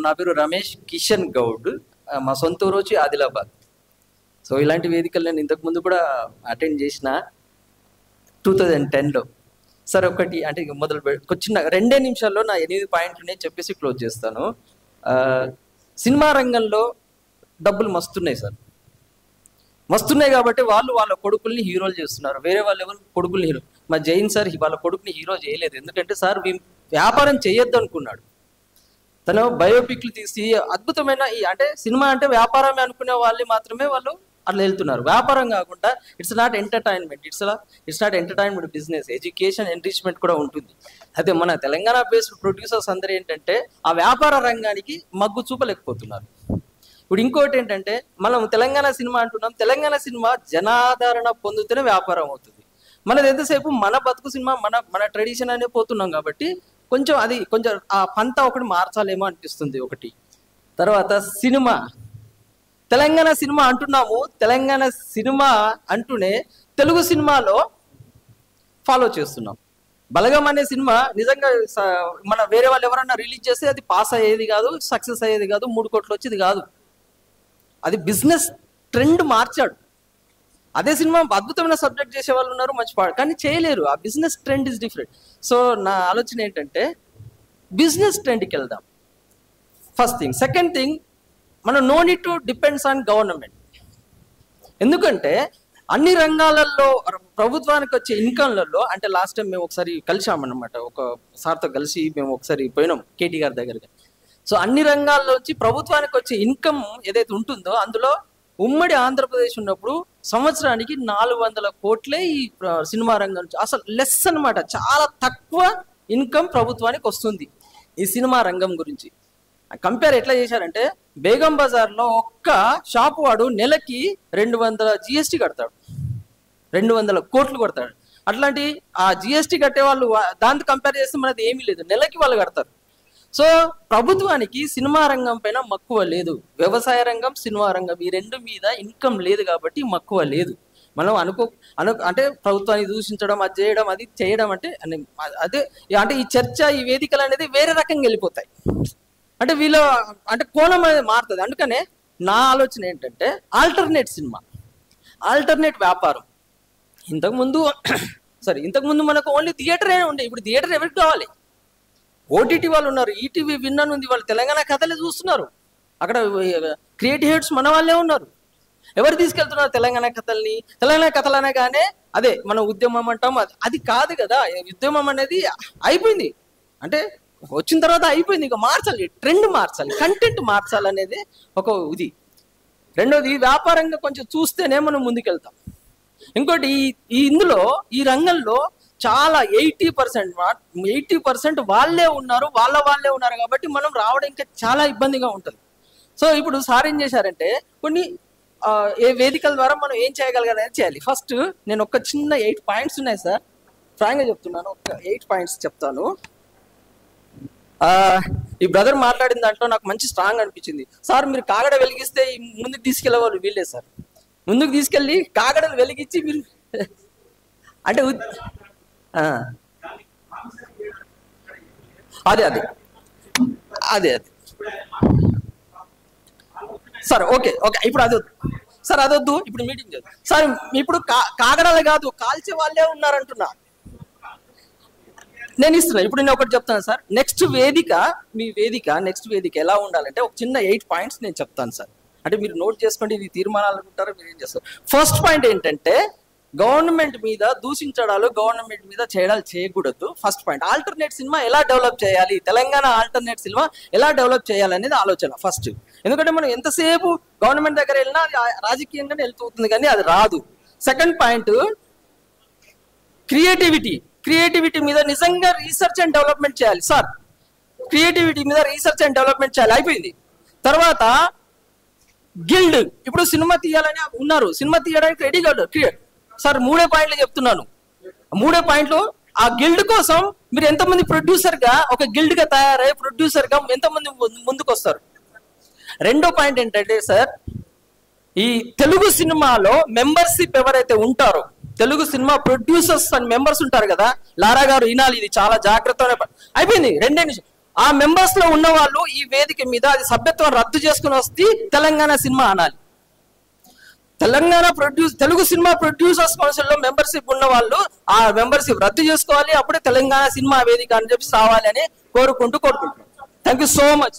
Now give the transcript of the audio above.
నా పేరు రమేష్ కిషన్ గౌడ్. మా సొంత ఊరు వచ్చి ఆదిలాబాద్. సో ఇలాంటి వేదికలు నేను ఇంతకుముందు కూడా అటెండ్ చేసిన 2010లో. సార్ ఒకటి అంటే మొదలు చిన్న 2 నిమిషాల్లో నా 8 పాయింట్లు చెప్పేసి క్లోజ్ చేస్తాను. సినిమా రంగంలో డబ్బులు మస్తున్నాయి సార్, మస్తున్నాయి కాబట్టి వాళ్ళ కొడుకుల్ని హీరోలు చేస్తున్నారు. వేరే వాళ్ళు ఎవరు కొడుకుల్ని హీరో, మా జైన్ సార్ వాళ్ళ కొడుకుని హీరో చేయలేదు. ఎందుకంటే సార్ వ్యాపారం చేయొద్దు అనుకున్నాడు. తను బయోపిక్లు తీసి అద్భుతమైన అంటే సినిమా అంటే వ్యాపారమే అనుకునే వాళ్ళు మాత్రమే వాళ్ళు అట్లా వెళ్తున్నారు. వ్యాపారం కాకుండా it's not entertainment, it's not entertainment, business, education, enrichment కూడా ఉంటుంది. అయితే మన తెలంగాణ బేస్డ్ ప్రొడ్యూసర్స్ అందరూ ఏంటంటే ఆ వ్యాపార రంగానికి మగ్గు చూపలేకపోతున్నారు. ఇప్పుడు ఇంకోటి ఏంటంటే మనం తెలంగాణ సినిమా అంటున్నాం, తెలంగాణ సినిమా జనాదరణ పొందుతూనే వ్యాపారం అవుతుంది. మనది ఎంతసేపు మన బతుకు సినిమా మన ట్రెడిషన్ అనే పోతున్నాం కాబట్టి కొంచెం ఆ పంత ఒకటి మార్చాలేమో అనిపిస్తుంది ఒకటి. తర్వాత సినిమా, తెలంగాణ సినిమా అంటున్నాము, తెలంగాణ సినిమా అంటూనే తెలుగు సినిమాలో ఫాలో చేస్తున్నాం. బలగం అనే సినిమా నిజంగా మన వేరే వాళ్ళు ఎవరన్నా రిలీజ్ చేస్తే అది పాస్ అయ్యేది కాదు, సక్సెస్ అయ్యేది కాదు, 3 కోట్లు వచ్చేది కాదు. అది బిజినెస్ ట్రెండ్ మార్చాడు. అదే సినిమా అద్భుతమైన సబ్జెక్ట్ చేసే వాళ్ళు ఉన్నారు, మంచి పాడు, కానీ చేయలేరు. ఆ business trend is different. So నా ఆలోచన ఏంటంటే బిజినెస్ ట్రెండ్కి వెళ్దాం, ఫస్ట్ థింగ్. సెకండ్ థింగ్, మనం no need to depends on government. ఎందుకంటే అన్ని రంగాలలో ప్రభుత్వానికి వచ్చే ఇన్కమ్లలో, అంటే లాస్ట్ టైం మేము ఒకసారి కలిసామన్నమాట, ఒక సార్తో కలిసి మేము ఒకసారి పోయినాం కేటీ గారి దగ్గరికి. సో అన్ని రంగాల్లోంచి ప్రభుత్వానికి వచ్చే ఇన్కమ్ ఏదైతే ఉంటుందో అందులో ఉమ్మడి ఆంధ్రప్రదేశ్ ఉన్నప్పుడు సంవత్సరానికి 400 కోట్లే ఈ సినిమా రంగం నుంచి, అసలు లెస్ అనమాట, చాలా తక్కువ ఇన్కమ్ ప్రభుత్వానికి వస్తుంది ఈ సినిమా రంగం గురించి. కంపేర్ ఎట్లా చేశారంటే బేగం బజార్లో ఒక్క షాపు వాడు నెలకి 200 GST కడతాడు, 200 కోట్లు కొడతాడు. అట్లాంటి ఆ GST కట్టే వాళ్ళు దాంతో కంపేర్ చేస్తే మనది ఏమీ లేదు, నెలకి వాళ్ళు కడతారు. సో ప్రభుత్వానికి సినిమా రంగం పైన మక్కువ లేదు. వ్యవసాయ రంగం, సినిమా రంగం ఈ 2 మీద ఇన్కమ్ లేదు కాబట్టి మక్కువ లేదు. మనం అంటే ప్రభుత్వాన్ని దూషించడం, అది చేయడం, అది చేయడం అంటే అంటే ఈ చర్చ, ఈ వేదికలు అనేది వేరే రకంగా వెళ్ళిపోతాయి. అంటే వీళ్ళు అంటే కోణం అనేది మారుతుంది. అందుకనే నా ఆలోచన ఏంటంటే ఆల్టర్నేట్ సినిమా, ఆల్టర్నేట్ వ్యాపారం. ఇంతకుముందు మనకు ఓన్లీ థియేటరే ఉండే. ఇప్పుడు థియేటర్ ఎవరికి కావాలి? ఓటీటీ వాళ్ళు ఉన్నారు, ఈటీవీ విన్నాను ఉంది, వాళ్ళు తెలంగాణ కథలే చూస్తున్నారు. అక్కడ క్రియేటివ్ హెడ్స్ మన వాళ్ళే ఉన్నారు. ఎవరు తీసుకెళ్తున్నారు తెలంగాణ కథల్ని? తెలంగాణ కథలు అనగానే అదే మన ఉద్యమం అంటాం, అది కాదు కదా. ఉద్యమం అనేది అయిపోయింది, అంటే వచ్చిన తర్వాత అయిపోయింది. ఇక మార్చాలి, ట్రెండ్ మార్చాలి, కంటెంట్ మార్చాలి అనేది ఒక ఇది. రెండోది, వ్యాపారంగా కొంచెం చూస్తేనే మనం ముందుకెళ్తాం. ఇంకోటి, ఈ రంగంలో చాలా 80% వాళ్ళే ఉన్నారు కాబట్టి మనం రావడం ఇంకా చాలా ఇబ్బందిగా ఉంటుంది. సో ఇప్పుడు సార్ ఏం చేశారంటే కొన్ని ఏ వేదికల ద్వారా మనం ఏం చేయగలగాలని చేయాలి. ఫస్ట్ నేను ఒక చిన్న 8 పాయింట్స్ ఉన్నాయి సార్, ఫ్రాంక్గా చెప్తున్నాను. ఒక 8 పాయింట్స్ చెప్తాను. ఈ బ్రదర్ మాట్లాడిన దాంట్లో నాకు మంచి స్ట్రాంగ్ అనిపించింది. సార్ మీరు కాగడ వెలిగిస్తే ముందుకు తీసుకెళ్లే వాళ్ళు వీళ్ళే సార్. ముందుకు తీసుకెళ్ళి కాగడలు వెలిగించి మీరు అంటే అదే సార్. ఓకే ఇప్పుడు అదొద్దు, ఇప్పుడు మీటింగ్ చేద్దాం సార్. ఇప్పుడు కాగడాలు కాదు, కాల్చే వాళ్ళే ఉన్నారంటున్నా. నేను ఇస్తున్నా. ఇప్పుడు నేను ఒకటి చెప్తాను సార్. నెక్స్ట్ వేదిక ఎలా ఉండాలంటే ఒక చిన్న 8 పాయింట్స్ నేను చెప్తాను సార్. అంటే మీరు నోట్ చేసుకోండి, ఇది తీర్మానాలు అనుకుంటారో మీరు ఏం చేస్తారు. ఫస్ట్ పాయింట్ ఏంటంటే గవర్నమెంట్ మీద దూషించడాలు, గవర్నమెంట్ మీద చేయకూడదు. First point. ఆల్టర్నేట్ సినిమా ఎలా డెవలప్ చేయాలి, తెలంగాణ ఆల్టర్నేట్ సినిమా ఎలా డెవలప్ చేయాలి అనేది ఆలోచన ఫస్ట్. ఎందుకంటే మనం ఎంతసేపు గవర్నమెంట్ దగ్గర వెళ్ళినా అది రాజకీయంగానే వెళ్తుంది కానీ అది రాదు. సెకండ్ పాయింట్, క్రియేటివిటీ మీద నిజంగా రీసెర్చ్ అండ్ డెవలప్మెంట్ చేయాలి సార్. క్రియేటివిటీ మీద రీసెర్చ్ అండ్ డెవలప్మెంట్ చేయాలి, అయిపోయింది. తర్వాత గిల్డ్, ఇప్పుడు సినిమా తీయాలని ఉన్నారు, సినిమా తీయడానికి రెడీ కాదు సార్. 3 పాయింట్లు చెప్తున్నాను. 3 పాయింట్లు. ఆ గిల్డ్ కోసం మీరు ఎంతమంది ప్రొడ్యూసర్ గా, ఒక గిల్డ్ గా తయారై ప్రొడ్యూసర్ గా ఎంతమంది ముందుకు వస్తారు? రెండో పాయింట్ ఏంటంటే సార్, ఈ తెలుగు సినిమాలో మెంబర్షిప్ ఎవరైతే ఉంటారో, Telugu cinema producers and members ఉంటారు కదా, లారా గారు వినాలి, ఇది చాలా జాగ్రత్తగా అయిపోయింది. 2 నిమిషం. ఆ మెంబర్స్ లో ఉన్న వాళ్ళు ఈ వేదిక మీద అది సభ్యత్వం రద్దు చేసుకుని వస్తే తెలంగాణ సినిమా అనాలి. తెలుగు సినిమా ప్రొడ్యూసర్స్ కౌన్సిల్లో మెంబర్షిప్ ఉన్న వాళ్ళు ఆ మెంబర్షిప్ రద్దు చేసుకోవాలి. అప్పుడే తెలంగాణ సినిమా వేదిక అని చెప్పి సావాలి అని కోరుకుంటున్నాం. Thank you so much.